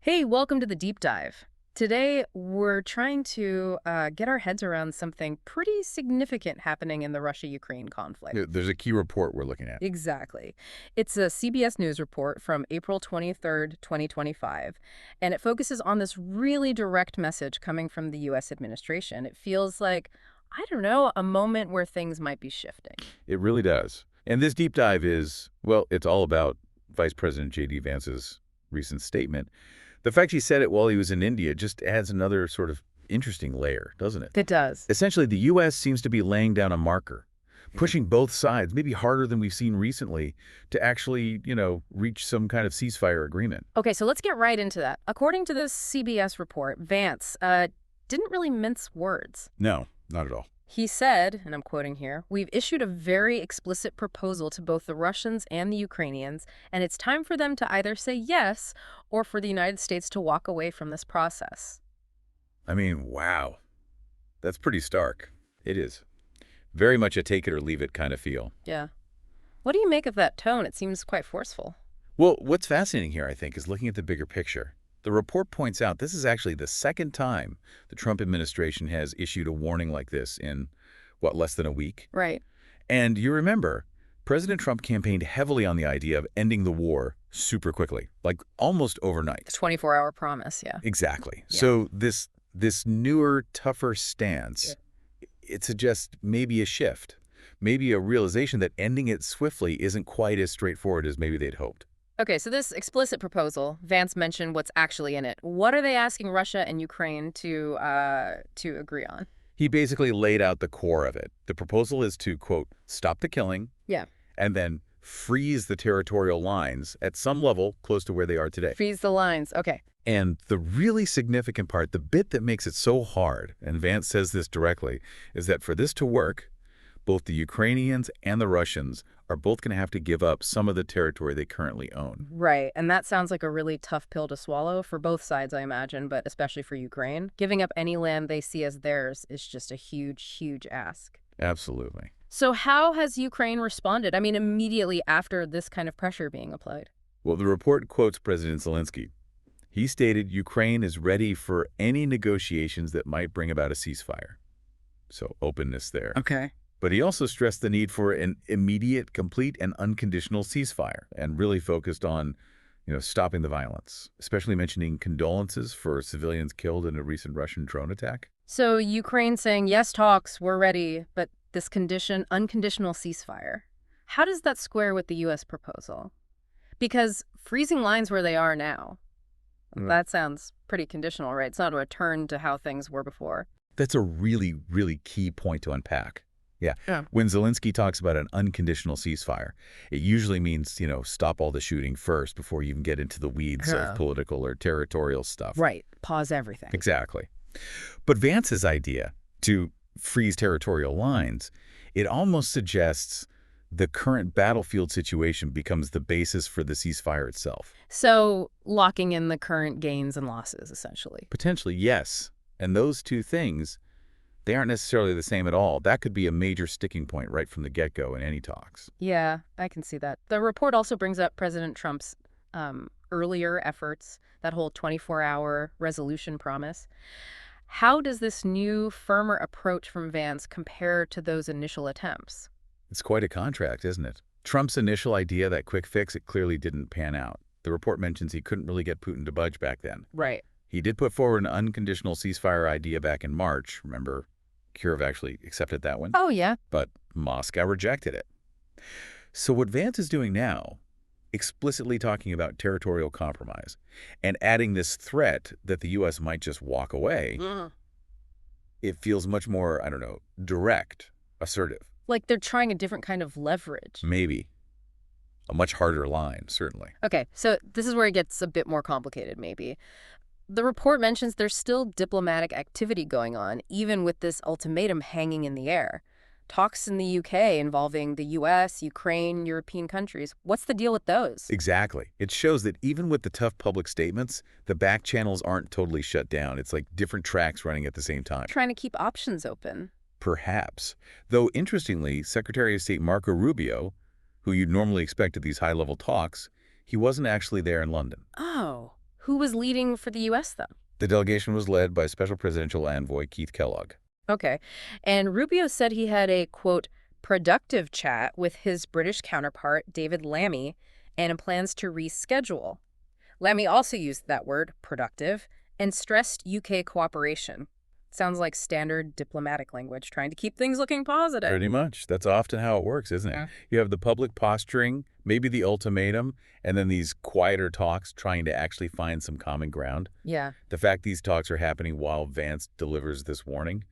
Hey, welcome to the deep dive. Today, we're trying to get our heads around something pretty significant happening in the Russia-Ukraine conflict. There's a key report we're looking at. Exactly. It's a CBS News report from April 23rd, 2025, and it focuses on this really direct message coming from the U.S. administration. It feels like, I don't know, a moment where things might be shifting. It really does. And this deep dive is, well, it's all about Vice President JD Vance's recent statement. The fact he said it while he was in India just adds another sort of interesting layer, doesn't it? It does. Essentially, the U.S. seems to be laying down a marker, pushing both sides, maybe harder than we've seen recently, to actually, reach some kind of ceasefire agreement. Okay, so let's get right into that. According to this CBS report, Vance didn't really mince words. No, not at all. He said, and I'm quoting here, "We've issued a very explicit proposal to both the Russians and the Ukrainians, and it's time for them to either say yes or for the United States to walk away from this process." I mean, wow. That's pretty stark. It is. Very much a take it or leave it kind of feel. Yeah. What do you make of that tone? It seems quite forceful. Well, what's fascinating here, I think, is looking at the bigger picture. The report points out this is actually the second time the Trump administration has issued a warning like this in, what, less than a week? Right. And you remember, President Trump campaigned heavily on the idea of ending the war super quickly, like almost overnight. The 24-hour promise, yeah. Exactly. Yeah. So this newer, tougher stance, it suggests maybe a shift, maybe a realization that ending it swiftly isn't quite as straightforward as maybe they'd hoped. Okay, so this explicit proposal, Vance mentioned what's actually in it. What are they asking Russia and Ukraine to agree on? He basically laid out the core of it. The proposal is to, quote, stop the killing, Yeah. and then freeze the territorial lines at some level close to where they are today. Freeze the lines. Okay. And the really significant part, the bit that makes it so hard, and Vance says this directly, is that for this to work, both the Ukrainians and the Russians are both going to have to give up some of the territory they currently own. Right, and that sounds like a really tough pill to swallow for both sides, I imagine, but especially for Ukraine. Giving up any land they see as theirs is just a huge, huge ask. Absolutely. So how has Ukraine responded? I mean, immediately after this kind of pressure being applied. Well, the report quotes President Zelensky. He stated Ukraine is ready for any negotiations that might bring about a ceasefire. So openness there. Okay. But he also stressed the need for an immediate, complete, and unconditional ceasefire, and really focused on, stopping the violence, especially mentioning condolences for civilians killed in a recent Russian drone attack. So Ukraine saying, yes, talks, we're ready, but this unconditional ceasefire. How does that square with the U.S. proposal? Because freezing lines where they are now, that sounds pretty conditional, right? It's not a return to how things were before. That's a really, really key point to unpack. Yeah. When Zelensky talks about an unconditional ceasefire, it usually means, stop all the shooting first before you even get into the weeds of political or territorial stuff. Right. Pause everything. Exactly. But Vance's idea to freeze territorial lines, it almost suggests the current battlefield situation becomes the basis for the ceasefire itself. So locking in the current gains and losses, essentially. Potentially, yes. And those two things, they aren't necessarily the same at all. That could be a major sticking point right from the get-go in any talks. Yeah, I can see that. The report also brings up President Trump's earlier efforts, that whole 24-hour resolution promise. How does this new, firmer approach from Vance compare to those initial attempts? It's quite a contrast, isn't it? Trump's initial idea, that quick fix, it clearly didn't pan out. The report mentions he couldn't really get Putin to budge back then. Right. He did put forward an unconditional ceasefire idea back in March. Remember, Kyiv actually accepted that one. Oh, yeah. But Moscow rejected it. So what Vance is doing now, explicitly talking about territorial compromise and adding this threat that the U.S. might just walk away, it feels much more, direct, assertive. Like they're trying a different kind of leverage. Maybe. A much harder line, certainly. Okay, so this is where it gets a bit more complicated, maybe. The report mentions there's still diplomatic activity going on, even with this ultimatum hanging in the air. Talks in the UK involving the US, Ukraine, European countries. What's the deal with those? Exactly. It shows that even with the tough public statements, the back channels aren't totally shut down. It's like different tracks running at the same time. Trying to keep options open. Perhaps. Though, interestingly, Secretary of State Marco Rubio, who you'd normally expect at these high-level talks, he wasn't actually there in London. Oh. Who was leading for the U.S., though? The delegation was led by Special Presidential Envoy Keith Kellogg. Okay. And Rubio said he had a, quote, productive chat with his British counterpart, David Lammy, and plans to reschedule. Lammy also used that word, productive, and stressed UK cooperation. Sounds like standard diplomatic language, trying to keep things looking positive. Pretty much. That's often how it works, isn't it? Yeah. You have the public posturing, maybe the ultimatum, and then these quieter talks trying to actually find some common ground. Yeah. The fact these talks are happening while Vance delivers this warning,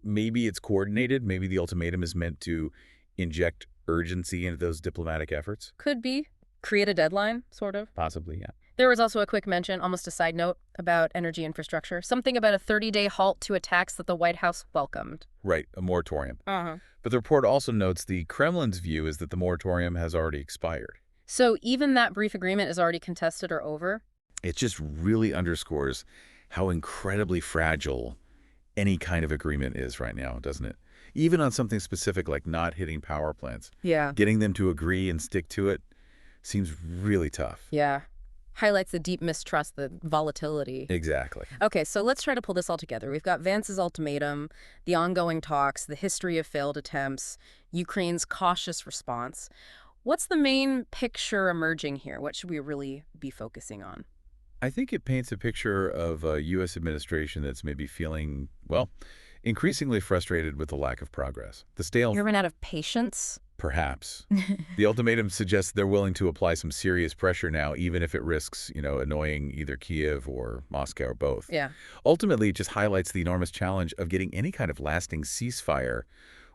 maybe it's coordinated. Maybe the ultimatum is meant to inject urgency into those diplomatic efforts. Could be. Create a deadline, sort of. Possibly, yeah. There was also a quick mention, almost a side note, about energy infrastructure. Something about a 30-day halt to attacks that the White House welcomed. Right, a moratorium. Uh-huh. But the report also notes the Kremlin's view is that the moratorium has already expired. So even that brief agreement is already contested or over? It just really underscores how incredibly fragile any kind of agreement is right now, doesn't it? Even on something specific like not hitting power plants. Yeah. Getting them to agree and stick to it seems really tough. Yeah. Highlights the deep mistrust, the volatility. Exactly. Okay, so let's try to pull this all together. We've got Vance's ultimatum, the ongoing talks, the history of failed attempts, Ukraine's cautious response. What's the main picture emerging here? What should we really be focusing on? I think it paints a picture of a U.S. administration that's maybe feeling, well, increasingly frustrated with the lack of progress. The stale, You're run out of patience? perhaps. The ultimatum suggests they're willing to apply some serious pressure now, even if it risks, annoying either Kiev or Moscow or both. Yeah. Ultimately, it just highlights the enormous challenge of getting any kind of lasting ceasefire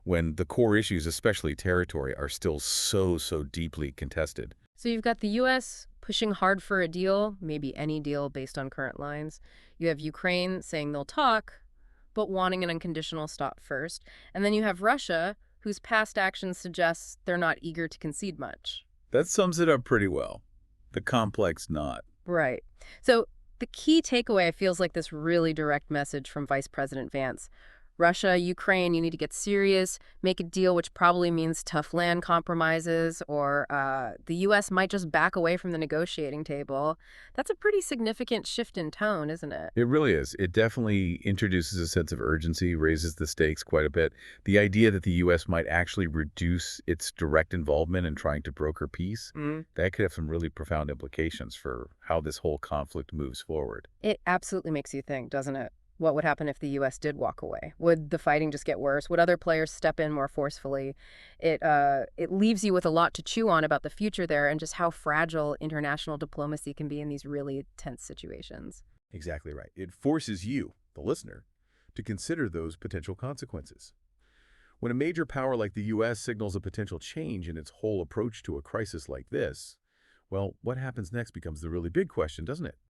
when the core issues, especially territory, are still so deeply contested. So you've got the U.S. pushing hard for a deal, maybe any deal based on current lines. You have Ukraine saying they'll talk, but wanting an unconditional stop first. And then you have Russia, whose past actions suggest they're not eager to concede much. That sums it up pretty well. The complex knot. Right. So the key takeaway feels like this really direct message from Vice President Vance. Russia, Ukraine, you need to get serious, make a deal, which probably means tough land compromises, or the U.S. might just back away from the negotiating table. That's a pretty significant shift in tone, isn't it? It really is. It definitely introduces a sense of urgency, raises the stakes quite a bit. The idea that the U.S. might actually reduce its direct involvement in trying to broker peace, that could have some really profound implications for how this whole conflict moves forward. It absolutely makes you think, doesn't it? What would happen if the U.S. did walk away? Would the fighting just get worse? Would other players step in more forcefully? It leaves you with a lot to chew on about the future there and just how fragile international diplomacy can be in these really tense situations. Exactly right. It forces you, the listener, to consider those potential consequences. When a major power like the U.S. signals a potential change in its whole approach to a crisis like this, well, what happens next becomes the really big question, doesn't it?